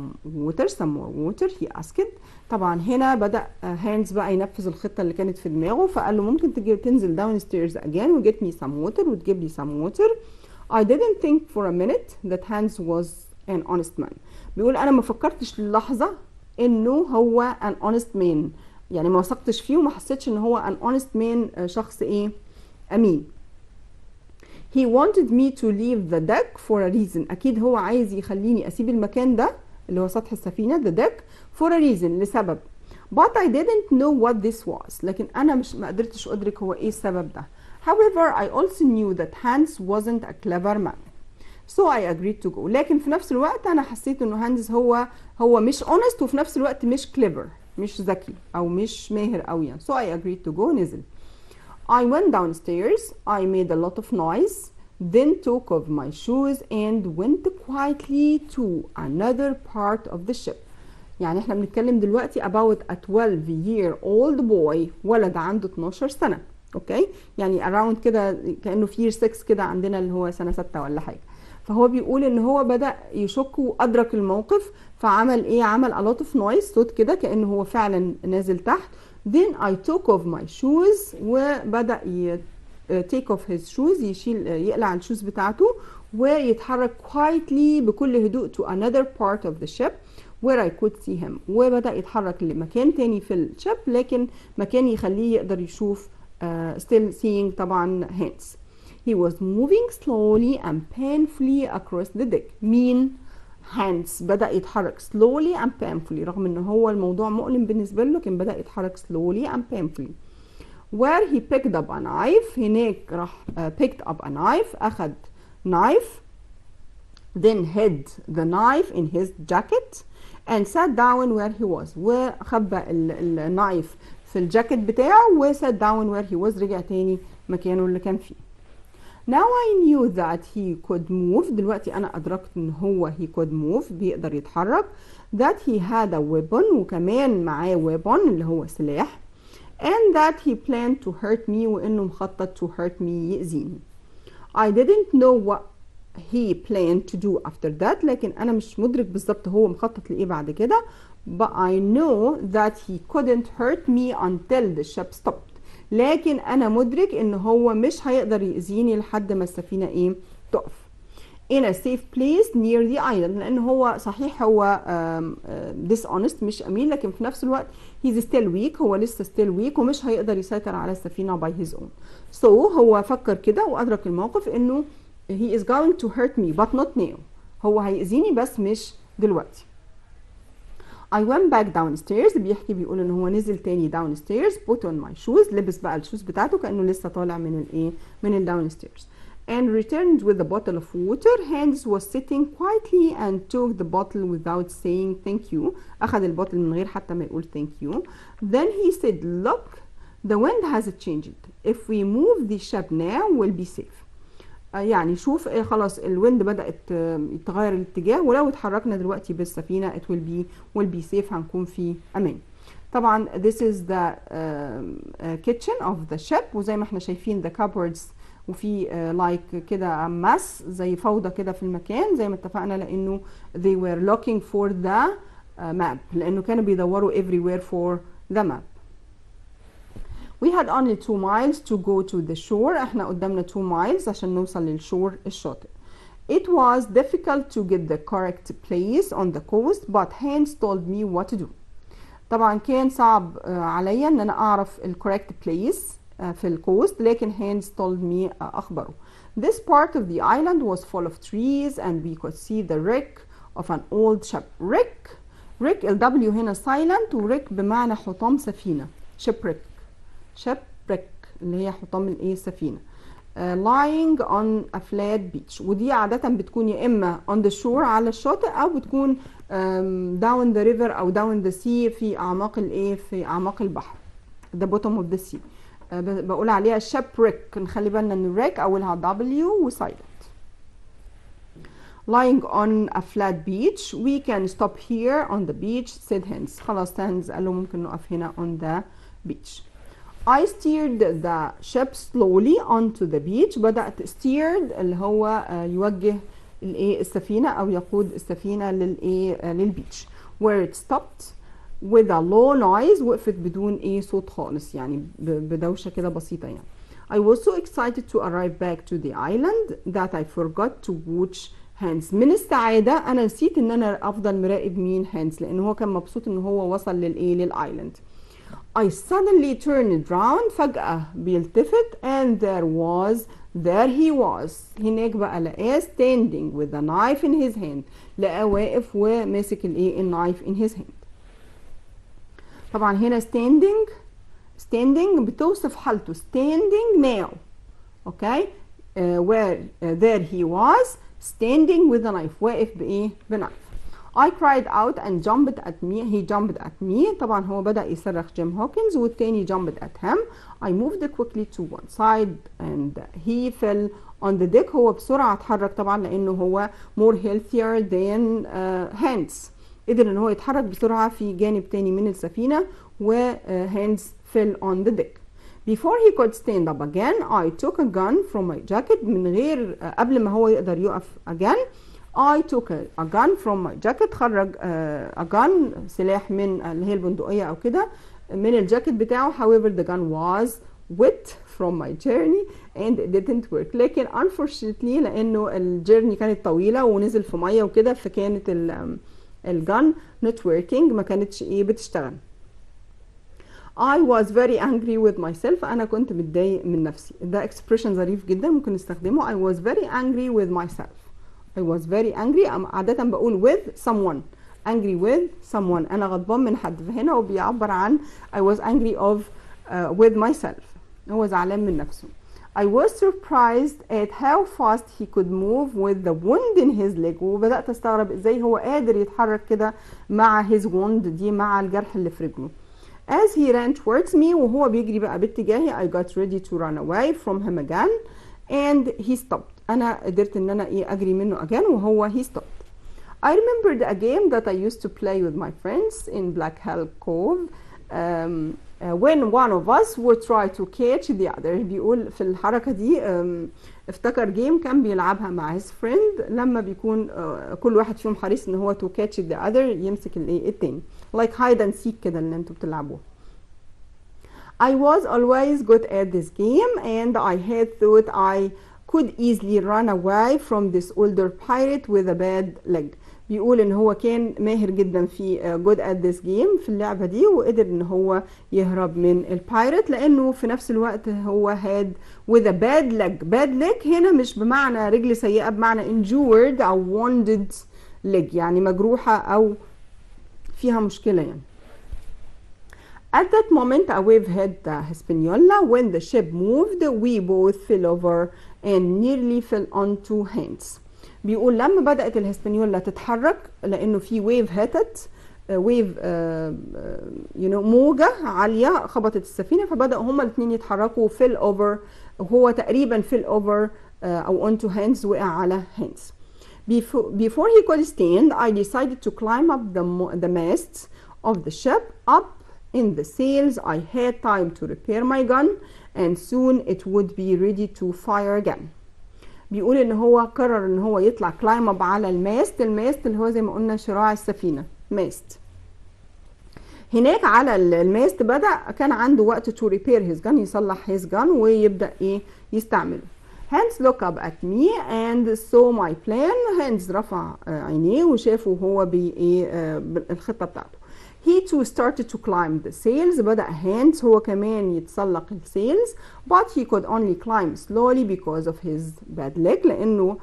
more water he asked. طبعا هنا بدأ هانز بقى ينفذ الخطة اللي كانت في دماغه، فقال له ممكن تنزل downstairs again و get me some water، وتجيب لي some water. I didn't think for a minute that Hans was an honest man. بيقول أنا ما فكرتش للحظة إنه هو an honest man، يعني ما وثقتش فيه وما حسيتش إن هو an honest man، شخص إيه؟ أمين. He wanted me to leave the deck for a reason. أكيد هو عايز يخليني أسيب المكان ده اللي هو سطح السفينة the deck for a reason، لسبب. But I didn't know what this was. لكن أنا ما قدرتش أدرك هو إيه السبب ده. However, I also knew that Hans wasn't a clever man. So I agreed to go. لكن في نفس الوقت أنا حسيت إنه هانز هو مش honest، وفي نفس الوقت مش clever، مش ذكي أو مش ماهر أوي يعني. So I agreed to go. نزل. I went downstairs. I made a lot of noise. Then took off my shoes and went quietly to another part of the ship. يعني احنا بنتكلم دلوقتي about a 12-year-old boy، ولد عنده 12 سنة. اوكي، يعني around كده كأنه في year 6 كده عندنا اللي هو سنة 6 ولا حاجة. فهو بيقول ان هو بدأ يشك وأدرك الموقف، فعمل ايه؟ عمل a lot of noise، صوت كده كأنه هو فعلا نازل تحت. Then I took off my shoes، وبدأ take off his shoes، يقلع الشوز بتاعته ويتحرك quietly بكل هدوء to another part of the ship. where I could see him. وبدأ يتحرك لمكان تاني في الشيب، لكن مكان يخليه يقدر يشوف still seeing طبعا hands. He was moving slowly and painfully across the deck. مين؟ hands. بدأ يتحرك slowly and painfully، رغم ان هو الموضوع مؤلم بالنسبة له، لكن بدأ يتحرك slowly and painfully. Where he picked up a knife. هناك راح picked up a knife، أخذ knife. Then hid the knife in his jacket and sat down where he was. وخبى النايف في الجاكيت بتاعه و sat down where he was، رجع تاني مكانه اللي كان فيه. Now I knew that he could move. دلوقتي أنا أدركت إن هو he could move، بيقدر يتحرك. That he had a weapon، وكمان معاه weapon اللي هو سلاح. And that he planned to hurt me، وإنه مخطط to hurt me، يأذيني. I didn't know what he planned to do after that، لكن أنا مش مدرك بالظبط هو مخطط لإيه بعد كده. But I know that he couldn't hurt me until the ship stopped. لكن أنا مدرك إن هو مش هيقدر يأذيني لحد ما السفينة إيه تقف. In a safe place near the island، لأن هو صحيح هو dishonest مش أمين، لكن في نفس الوقت he's still weak، هو لسه still weak ومش هيقدر يسيطر على السفينة by his own. So هو فكر كده وأدرك الموقف إنه he is going to hurt me but not now. هو هيأذيني بس مش دلوقتي. I went back downstairs. بيحكي بيقول ان هو نزل تاني downstairs. put on my shoes. لبس بقى الشوز بتاعته كأنه لسه طالع من الايه من ال downstairs. And returned with a bottle of water. Hans was sitting quietly and took the bottle without saying thank you. أخذ البوتل من غير حتى ما يقول thank you. Then he said, look, the wind has changed. If we move the ship now, we'll be safe. يعني شوف خلاص الويند بدأت يتغير الاتجاه، ولو اتحركنا دلوقتي بالسفينة it will be safe، هنكون في أمان. طبعا this is the kitchen of the ship، وزي ما احنا شايفين the cupboards، وفي like كده mess زي فوضى كده في المكان زي ما اتفقنا، لأنه they were looking for the map، لأنه كانوا بيدوروا everywhere for the map. We had only 2 miles to go to the shore. احنا قدامنا 2 miles عشان نوصل للشور الشاطئ. It was difficult to get the correct place on the coast, but Hans told me what to do. طبعا كان صعب عليا ان انا اعرف ال correct place في الكوست، لكن Hans told me اخبره. This part of the island was full of trees and we could see the wreck of an old ship. wreck ال W هنا silent، و wreck بمعنى حطام سفينة. shipwreck اللي هي حطام الايه السفينه. lying on a flat beach، ودي عاده بتكون يا اما on the shore على الشاطئ، او بتكون down the river او down the sea في اعماق الايه في اعماق البحر the bottom of the sea. بقول عليها shipwreck، نخلي بالنا ان wreck اولها W و silent. lying on a flat beach. We can stop here on the beach said Hans. خلاص Hans قال له ممكن نقف هنا on the beach. I steered the ship slowly onto the beach. بدأت steered اللي هو يوجه الايه السفينة او يقود السفينة للايه للبيتش. Where it stopped with a low noise. وقفت بدون ايه صوت خالص، يعني بدوشة كده بسيطة يعني. I was so excited to arrive back to the island that I forgot to watch Hans. من السعادة أنا نسيت إن أنا أفضل مراقب مين Hans، لأن هو كان مبسوط إن هو وصل للايه للآيلاند. I suddenly turned around. فجأة بيلتفت and there he was. هناك بقى لقاه standing with a knife in his hand. لقاه واقف وماسك الايه النايف in his hand. طبعا هنا standing بتوصف حالته standing now. Okay. Where there he was standing with a knife. واقف بإيه؟ بنايف. I cried out and jumped at me. He jumped at me. طبعا هو بدأ يصرخ جيم هوكنز، والتاني jumped at him. I moved quickly to one side and he fell on the deck. هو بسرعة اتحرك طبعا لأنه هو more healthier than Hans. قدر ان هو يتحرك بسرعة في جانب تاني من السفينة، و Hans fell on the deck. Before he could stand up again, I took a gun from my jacket. من غير قبل ما هو يقدر يقف again, I took a gun from my jacket. خرج a gun سلاح من اللي هي البندقية أو كده من الجاكيت بتاعه. However, the gun was wet from my journey and it didn't work. لكن unfortunately لأنه الجيرني كانت طويلة ونزل في مية وكده، فكانت الجن not working ما كانتش ايه بتشتغل. I was very angry with myself. أنا كنت متضايق من نفسي. ده expression ظريف جدا ممكن نستخدمه. I was very angry with myself. I was very angry. عادة بقول with someone. Angry with someone. أنا غضبان من حد. فهنا هو بيعبر عن I was angry with myself. هو زعلان من نفسه. I was surprised at how fast he could move with the wound in his leg. وبدأت استغرب ازاي هو قادر يتحرك كده مع his wound دي مع الجرح اللي في رجله. As he ran towards me وهو بيجري بقى باتجاهي I got ready to run away from him again and he stopped. أنا قدرت إن أنا إيه أجري منه again وهو he stopped. I remembered a game that I used to play with my friends in Black Hell Cove when one of us would try to catch the other. بيقول في الحركة دي افتكر جيم كان بيلعبها مع his friend لما بيكون كل واحد فيهم حريص ان هو to catch the other يمسك الايه التاني like hide and seek كده اللي انتوا بتلعبوه. I was always good at this game and I had thought I could easily run away from this older pirate with a bad leg. بيقول ان هو كان ماهر جدا في good at this game في اللعبة دي وقدر ان هو يهرب من البايرت لانه في نفس الوقت هو had with a bad leg. bad leg هنا مش بمعنى رجل سيئة بمعنى injured او wounded leg يعني مجروحة او فيها مشكلة يعني. At that moment a wave hit the Hispaniola. When the ship moved we both fell over and nearly fell onto hands. بيقول لما بدأت الهسبانيولا تتحرك لأنه في ويف هاتت ويف موجة عالية خبطت السفينة فبدأوا هما الاثنين يتحركوا فيل اوفر وهو تقريبا فيل اوفر أو onto hands وقع على hands. Before he could stand I decided to climb up the masts of the ship. Up in the sails I had time to repair my gun and soon it would be ready to fire again. بيقول ان هو قرر ان هو يطلع كلايم اب على الماست اللي هو زي ما قلنا شراع السفينه ماست. هناك على الماست بدأ كان عنده وقت to repair his gun يصلح his gun ويبدأ ايه يستعمله. Hans look up at me and saw my plan. Hans رفع عينيه وشافه هو الخطه بتاعته. He too started to climb the sails. بدأ Hans هو كمان يتسلق السيلز but he could only climb slowly because of his bad leg لأنه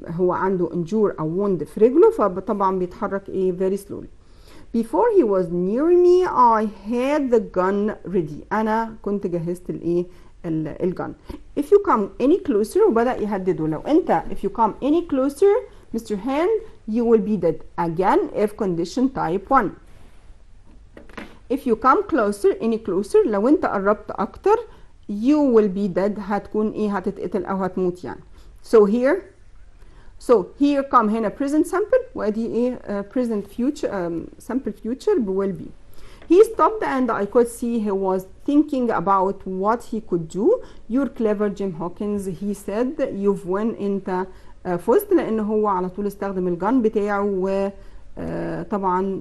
هو عنده injury أو wound في رجله فطبعا بيتحرك very slowly. Before he was near me I had the gun ready. أنا كنت جهزت الجن. If you come any closer وبدأ يهدده لو أنت if you come any closer Mr. Hand you will be dead again if condition type 1. If you come closer any closer لو انت قربت اكتر you will be dead هتكون هتتقتل او هتموت يعني. So here come هنا present simple وادي present future simple future will be. He stopped and I could see he was thinking about what he could do. You're clever Jim Hawkins he said. You've won انت فزت لان هو على طول استخدم الجن بتاعه و طبعا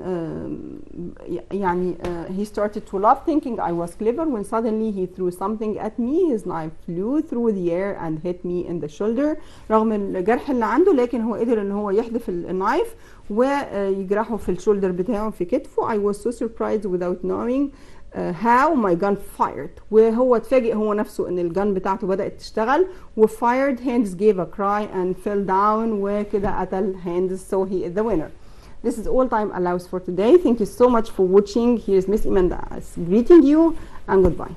يعني he started to laugh thinking I was clever when suddenly he threw something at me. His knife flew through the air and hit me in the shoulder. رغم الجرح اللي عنده لكن هو قدر ان هو يحدف النايف ويجرحه في الشولدر بتاعه في كتفه. I was so surprised without knowing how my gun fired. وهو اتفاجئ هو نفسه ان الجن بتاعته بدأت تشتغل و fired. Hands gave a cry and fell down وكده قتل Hands so he is the winner. This is all time allows for today. Thank you so much for watching. Here's Miss Amanda greeting you and goodbye.